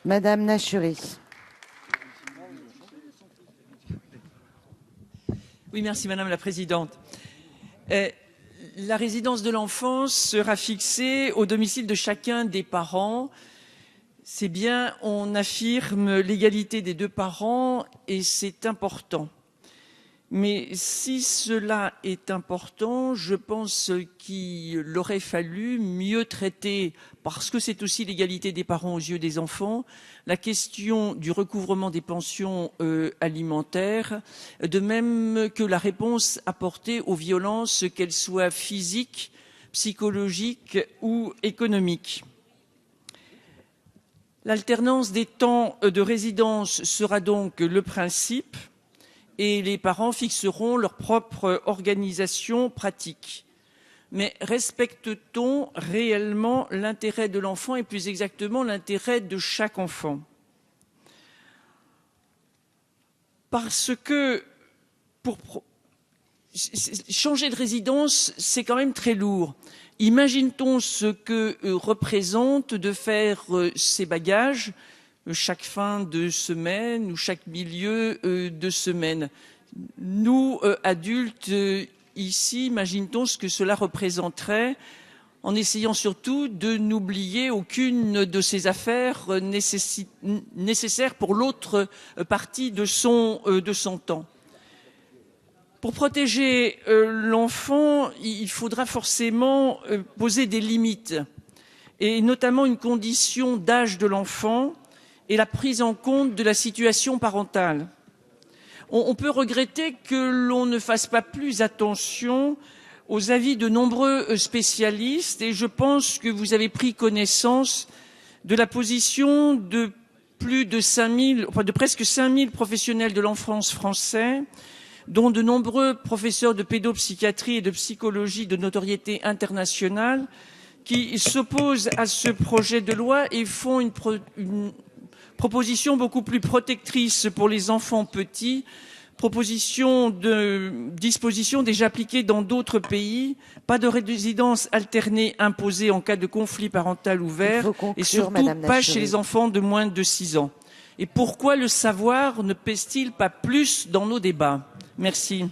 Madame Nachuris. Oui, merci Madame la Présidente. La résidence de l'enfance sera fixée au domicile de chacun des parents. C'est bien, on affirme l'égalité des deux parents et c'est important. Mais si cela est important, je pense qu'il aurait fallu mieux traiter, parce que c'est aussi l'égalité des parents aux yeux des enfants, la question du recouvrement des pensions alimentaires, de même que la réponse apportée aux violences, qu'elles soient physiques, psychologiques ou économiques. L'alternance des temps de résidence sera donc le principe, et les parents fixeront leur propre organisation pratique. Mais respecte-t-on réellement l'intérêt de l'enfant et plus exactement l'intérêt de chaque enfant? Parce que pour changer de résidence, c'est quand même très lourd. Imagine-t-on ce que représente de faire ses bagages chaque fin de semaine ou chaque milieu de semaine. Nous, adultes, ici, imagine-t-on ce que cela représenterait en essayant surtout de n'oublier aucune de ces affaires nécessaires pour l'autre partie de son temps. Pour protéger l'enfant, il faudra forcément poser des limites, et notamment une condition d'âge de l'enfant et la prise en compte de la situation parentale. On peut regretter que l'on ne fasse pas plus attention aux avis de nombreux spécialistes et je pense que vous avez pris connaissance de la position de presque 5000 professionnels de l'enfance français, dont de nombreux professeurs de pédopsychiatrie et de psychologie de notoriété internationale, qui s'opposent à ce projet de loi et font une proposition beaucoup plus protectrice pour les enfants petits, disposition déjà appliquée dans d'autres pays, pas de résidence alternée imposée en cas de conflit parental ouvert et surtout pas chez les enfants de moins de 6 ans. Et pourquoi le savoir ne pèse-t-il pas plus dans nos débats? Merci.